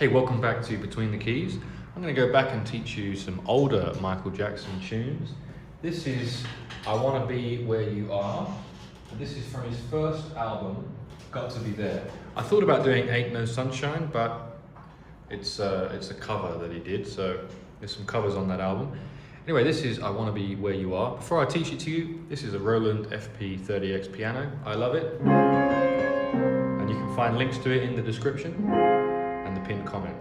Hey, welcome back to Between the Keys. I'm going to go back and teach you some older Michael Jackson tunes. This is I Want to Be Where You Are. This is from his first album, Got to Be There. I thought about doing Ain't No Sunshine, but it's a cover that he did, so there's some covers on that album. Anyway, this is I Want to Be Where You Are. Before I teach it to you, this is a Roland FP-30X piano. I love it. And you can find links to it in the description and the pinned comment.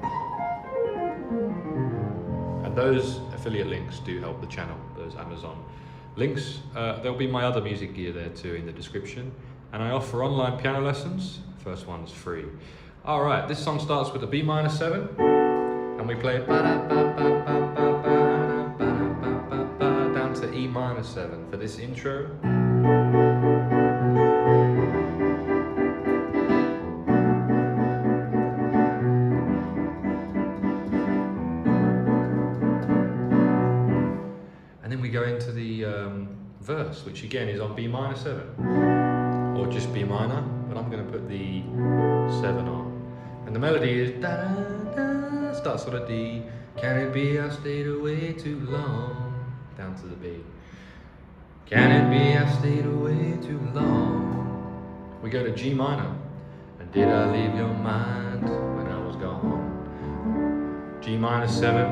And those affiliate links do help the channel, those Amazon links. There'll be my other music gear there too in the description. And I offer online piano lessons. First one's free. All right, this song starts with a B minor 7, and we play down to E minor 7 for this intro. And then we go into the verse, which again is on B minor 7, or just B minor, but I'm going to put the 7 on. And the melody is da da da, starts on a D. Can it be I stayed away too long? Down to the B. Can it be I stayed away too long? We go to G minor. And did I leave your mind when I was gone? G minor 7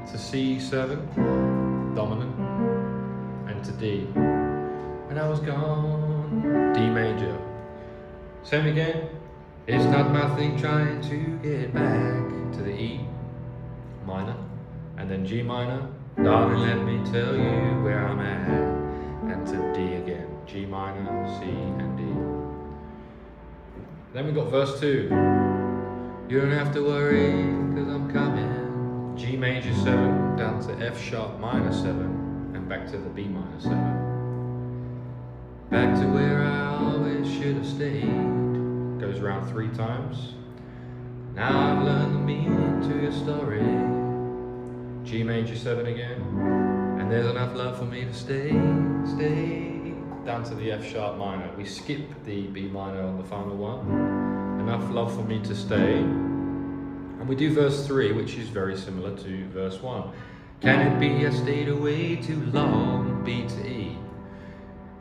to C7, dominant, and to D. When I was gone, D major. Same again. It's not my thing trying to get back to the E minor, and then G minor. Darling, let me tell you where I'm at, and to D again. G minor, C, and D. Then we got verse 2. You don't have to worry, cause I'm coming. G major 7 down to F sharp minor 7, and back to the B minor 7. Back to where I always should have stayed. Goes around 3 times. Now I've learned the meaning to your story. G major 7 again. And there's enough love for me to stay. Down to the F sharp minor. We skip the B minor on the final one. Enough love for me to stay. And we do verse 3, which is very similar to verse 1. Can it be I stayed away too long? B to E.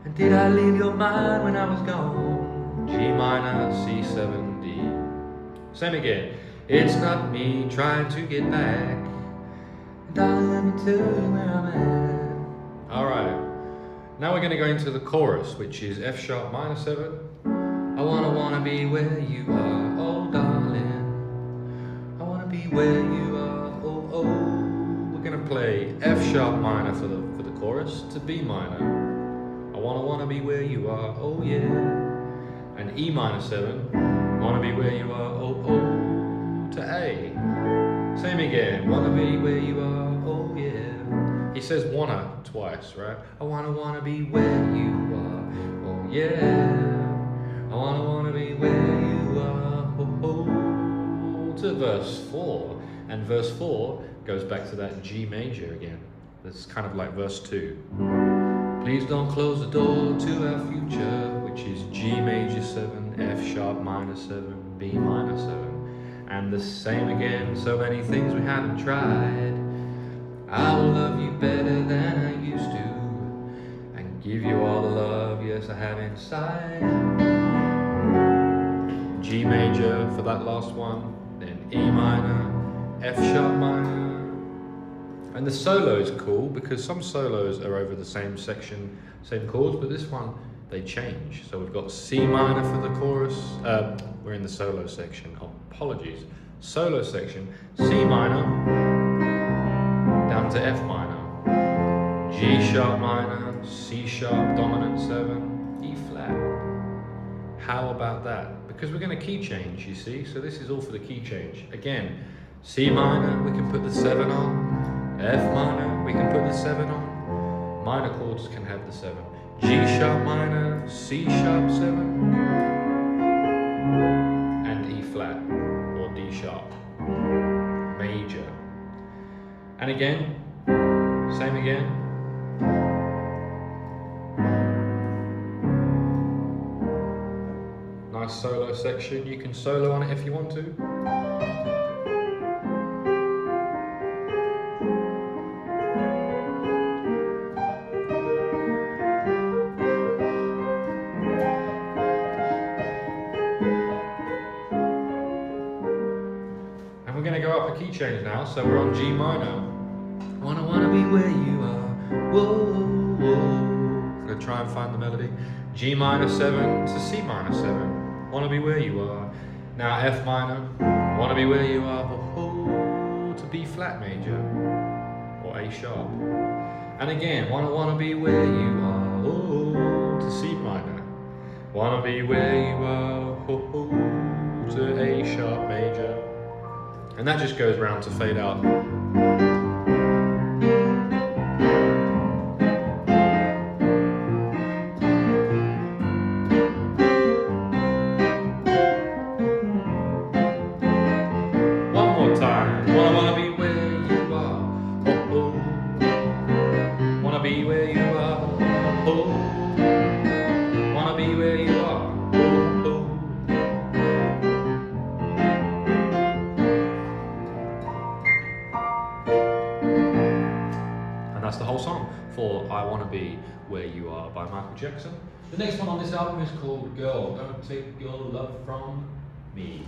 And did I leave your mind when I was gone? G minor, C7, D. Same again. It's not me trying to get back. Darling, let me tell you where I'm at. Alright. Now we're going to go into the chorus, which is F sharp minor 7. I wanna be where you are, oh darling. I wanna be where you are, oh oh. We're going to play F sharp minor for the chorus to B minor. I wanna be where you are, oh yeah. And E minor 7, wanna be where you are, oh oh, to A. Same again, wanna be where you are, oh yeah. He says wanna twice, right? I wanna be where you are, oh yeah. I wanna be where you are, oh oh, to verse 4. And verse 4 goes back to that G major again. That's kind of like verse 2. Please don't close the door to our future, which is G major 7, F sharp minor 7, B minor 7. And the same again, so many things we haven't tried. I will love you better than I used to, and give you all the love, yes, I have inside. G major for that last one, then E minor, F sharp minor. And the solo is cool because some solos are over the same section, same chords, but this one, they change. So we've got C minor for the chorus. We're in the solo section. Oh, apologies. Solo section. C minor, down to F minor. G sharp minor, C sharp dominant 7, E flat. How about that? Because we're going to key change, you see. So this is all for the key change. Again, C minor, we can put the 7 on. F minor, we can put the 7 on. Minor chords can have the 7. G sharp minor, C sharp 7, and E flat, or D sharp, major. And again, same again. Nice solo section. You can solo on it if you want to. going to go up a key change now, so we're on G minor. Wanna be where you are, whoa, whoa. I'm going to try and find the melody. G minor 7 to C minor 7, wanna be where you are. Now F minor, wanna be where you are, oh, to B flat major, or A sharp. And again, wanna be where you are, oh, to C minor. Wanna be where you are, oh, to A sharp major. And that just goes round to fade out. One more time. Wanna be where you are, oh, oh. Wanna be where you are, oh. Wanna be where you are, oh, oh. And that's the whole song for I Wanna Be Where You Are by Michael Jackson. The next one on this album is called Girl, Don't Take Your Love From Me.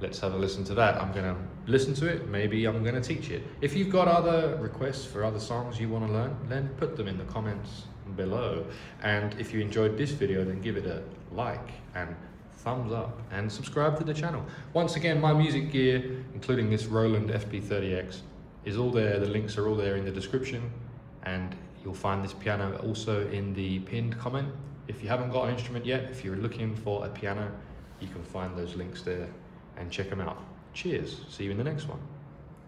Let's have a listen to that. I'm going to listen to it, maybe I'm going to teach it. If you've got other requests for other songs you want to learn, then put them in the comments below. And if you enjoyed this video, then give it a like and thumbs up and subscribe to the channel. Once again, my music gear, including this Roland FP-30X, is all there. The links are all there in the description, and you'll find this piano also in the pinned comment. If you haven't got an instrument yet, if you're looking for a piano, you can find those links there and check them out. Cheers, see you in the next one.